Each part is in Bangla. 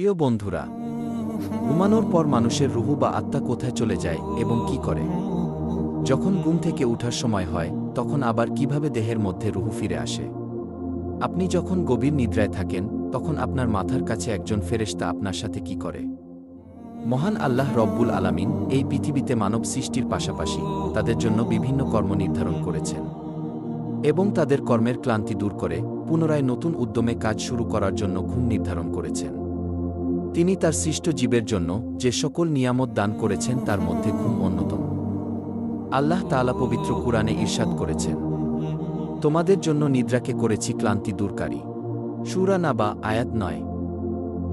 প্রিয় বন্ধুরা, ঘুমানোর পর মানুষের রুহু বা আত্মা কোথায় চলে যায় এবং কি করে? যখন ঘুম থেকে ওঠার সময় হয়, তখন আবার কিভাবে দেহের মধ্যে রুহু ফিরে আসে? আপনি যখন গভীর নিদ্রায় থাকেন, তখন আপনার মাথার কাছে একজন ফেরেশতা আপনার সাথে কি করে? মহান আল্লাহ রব্বুল আলামিন এই পৃথিবীতে মানব সৃষ্টির পাশাপাশি তাদের জন্য বিভিন্ন কর্ম নির্ধারণ করেছেন এবং তাদের কর্মের ক্লান্তি দূর করে পুনরায় নতুন উদ্যমে কাজ শুরু করার জন্য ঘুম নির্ধারণ করেছেন। তিনি তার সৃষ্ট জীবের জন্য যে সকল নিয়ামত দান করেছেন তার মধ্যে ঘুম অন্যতম। আল্লাহ তাআলা পবিত্র কুরআনে ইরশাদ করেছেন, তোমাদের জন্য নিদ্রাকে করেছি ক্লান্তি দূরকারী। সূরা নাবা আয়াত ৯।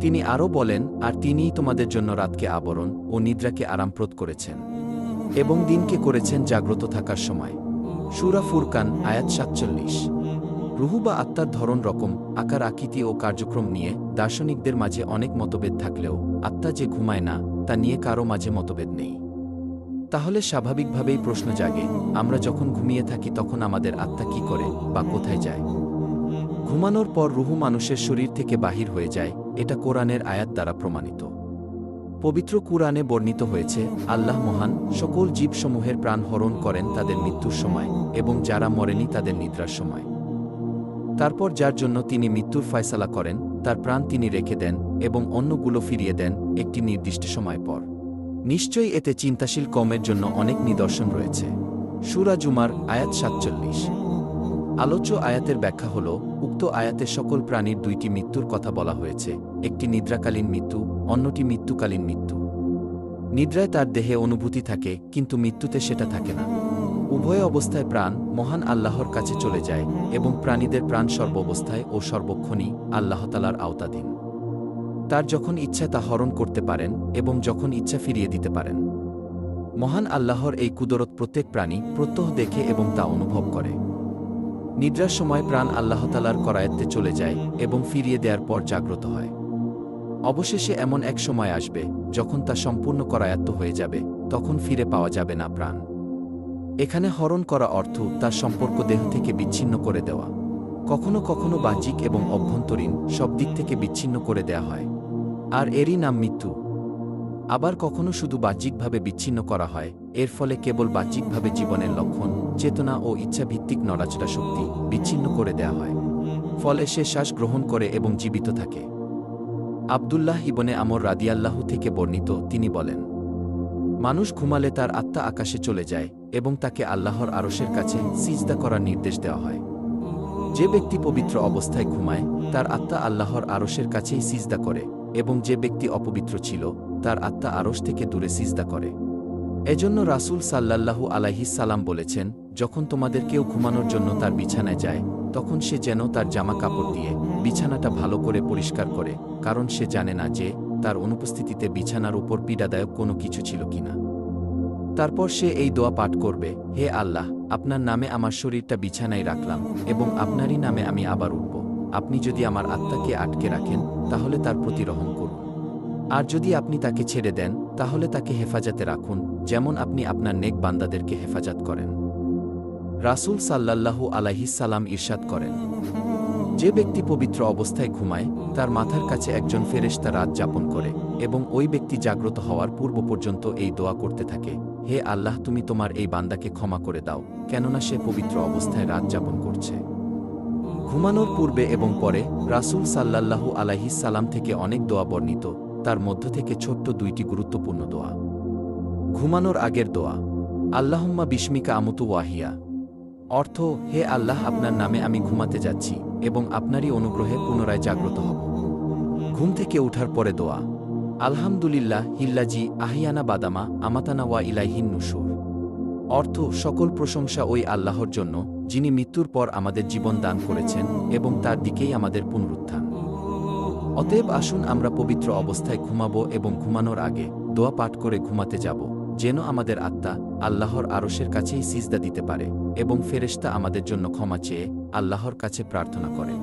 তিনি আরও বলেন, আর তিনিই তোমাদের জন্য রাতকে আবরণ ও নিদ্রাকে আরামপ্রদ করেছেন এবং দিনকে করেছেন জাগ্রত থাকার সময়। সূরা ফুরকান আয়াত ৪৭। রুহু বা আত্মার ধরন, রকম, আকার, আকৃতি ও কার্যক্রম নিয়ে দার্শনিকদের মাঝে অনেক মতভেদ থাকলেও আত্মা যে ঘুমায় না তা নিয়ে কারও মাঝে মতভেদ নেই। তাহলে স্বাভাবিকভাবেই প্রশ্ন জাগে, আমরা যখন ঘুমিয়ে থাকি তখন আমাদের আত্মা কি করে বা কোথায় যায়? ঘুমানোর পর রুহু মানুষের শরীর থেকে বাহির হয়ে যায়, এটা কোরআনের আয়াত দ্বারা প্রমাণিত। পবিত্র কুরআনে বর্ণিত হয়েছে, আল্লাহ মহান, সকল জীবসমূহের প্রাণ হরণ করেন তাদের মৃত্যুর সময় এবং যারা মরেনি তাদের নিদ্রার সময়। তারপর যার জন্য তিনি মৃত্যুর ফয়সালা করেন তার প্রাণ তিনি রেখে দেন এবং অন্যগুলো ফিরিয়ে দেন একটি নির্দিষ্ট সময় পর। নিশ্চয়ই এতে চিন্তাশীল কওমের জন্য অনেক নিদর্শন রয়েছে। সূরা জুমার আয়াত ৪৭। আলোচ্য আয়াতের ব্যাখ্যা হল, উক্ত আয়াতে সকল প্রাণীর দুইটি মৃত্যুর কথা বলা হয়েছে, একটি নিদ্রাকালীন মৃত্যু, অন্যটি মৃত্যুকালীন মৃত্যু। নিদ্রায় তার দেহে অনুভূতি থাকে, কিন্তু মৃত্যুতে সেটা থাকে না। উভয় অবস্থায় প্রাণ মহান আল্লাহর কাছে চলে যায় এবং প্রাণীদের প্রাণ সর্বাবস্থায় ও সর্বক্ষণই আল্লাহ তাআলার আওতাধীন। তার যখন ইচ্ছা তা হরণ করতে পারেন এবং যখন ইচ্ছা ফিরিয়ে দিতে পারেন। মহান আল্লাহর এই কুদরত প্রত্যেক প্রাণী প্রত্যহ দেখে এবং তা অনুভব করে। নিদ্রার সময় প্রাণ আল্লাহ তাআলার করায়ত্তে চলে যায় এবং ফিরিয়ে দেওয়ার পর জাগ্রত হয়। অবশেষে এমন এক সময় আসবে যখন তা সম্পূর্ণ করায়ত্ত হয়ে যাবে, তখন ফিরে পাওয়া যাবে না প্রাণ। এখানে হরণ করা অর্থ তার সম্পর্ক দেহ থেকে বিচ্ছিন্ন করে দেওয়া। কখনো কখনো বাহ্যিক এবং অভ্যন্তরীণ সব দিক থেকে বিচ্ছিন্ন করে দেয়া হয়, আর এরই নাম মৃত্যু। আবার কখনো শুধু বাহ্যিকভাবে বিচ্ছিন্ন করা হয়, এর ফলে কেবল বাহ্যিকভাবে জীবনের লক্ষণ, চেতনা ও ইচ্ছাভিত্তিক নড়াচড়া শক্তি বিচ্ছিন্ন করে দেয়া হয়, ফলে সে শ্বাস গ্রহণ করে এবং জীবিত থাকে। আব্দুল্লাহ ইবনে আমর রাদিয়াল্লাহু থেকে বর্ণিত, তিনি বলেন, মানুষ ঘুমালে তার আত্মা আকাশে চলে যায় এবং তাকে আল্লাহর আরশের কাছে সিজদা করার নির্দেশ দেওয়া হয়। যে ব্যক্তি পবিত্র অবস্থায় ঘুমায় তার আত্মা আল্লাহর আরশের কাছেই সিজদা করে এবং যে ব্যক্তি অপবিত্র ছিল তার আত্মা আরশ থেকে দূরে সিজদা করে। এজন্য রাসূল সাল্লাল্লাহু আলাইহিস সালাম বলেছেন, যখন তোমাদের কেউ ঘুমানোর জন্য তার বিছানায় যায় তখন সে যেন তার জামা কাপড় দিয়ে বিছানাটা ভালো করে পরিষ্কার করে, কারণ সে জানে না যে তার অনুপস্থিতিতে বিছানার উপর পীড়াদায়ক কোনো কিছু ছিল কিনা। তারপর সে এই দোয়া পাঠ করবে, হে আল্লাহ, আপনার নামে আমার শরীরটা বিছানায় রাখলাম এবং আপনারই নামে আমি আবার উঠব। আপনি যদি আমার আত্মাকে আটকে রাখেন তাহলে তার প্রতি রহম করুন, আর যদি আপনি তাকে ছেড়ে দেন তাহলে তাকে হেফাজতে রাখুন, যেমন আপনি আপনার নেক বান্দাদেরকে হেফাজত করেন। রাসূল সাল্লাল্লাহু আলাইহিস সালাম ইরশাদ করেন, যে ব্যক্তি পবিত্র অবস্থায় ঘুমায় তার মাথার কাছে একজন ফেরেশতা রাত যাপন করে এবং ওই ব্যক্তি জাগ্রত হওয়ার পূর্ব পর্যন্ত এই দোয়া করতে থাকে, হে আল্লাহ, তুমি তোমার এই বান্দাকে ক্ষমা করে দাও, কেননা সে পবিত্র অবস্থায় রাত যাপন করছে। ঘুমানোর পূর্বে এবং পরে রাসূল সাল্লাল্লাহু আলাইহিস সালাম থেকে অনেক দোয়া বর্ণিত, তার মধ্য থেকে ছোট্ট দুইটি গুরুত্বপূর্ণ দোয়া। ঘুমানোর আগের দোয়া, আল্লাহুম্মা বিস্মিকা আমুতু ওয়াহিয়া। অর্থ, হে আল্লাহ, আপনার নামে আমি ঘুমাতে যাচ্ছি এবং আপনারই অনুগ্রহে পুনরায় জাগ্রত হব। ঘুম থেকে ওঠার পরে দোয়া, আলহামদুলিল্লাহ হিল্লাজি আহিয়ানা বাদামা আমাতানা ওয়া ইলাইহিন নুশুর। অর্থ, সকল প্রশংসা ওই আল্লাহর জন্য যিনি মৃত্যুর পর আমাদের জীবন দান করেছেন এবং তার দিকেই আমাদের পুনরুত্থান। অতএব আসুন আমরা পবিত্র অবস্থায় ঘুমাবো এবং ঘুমানোর আগে দোয়া পাঠ করে ঘুমাতে যাব, যেন আমাদের আত্মা আল্লাহর আরশের কাছেই সিজদা দিতে পারে এবং ফেরেশতা আমাদের জন্য ক্ষমা চেয়ে আল্লাহর কাছে প্রার্থনা করে।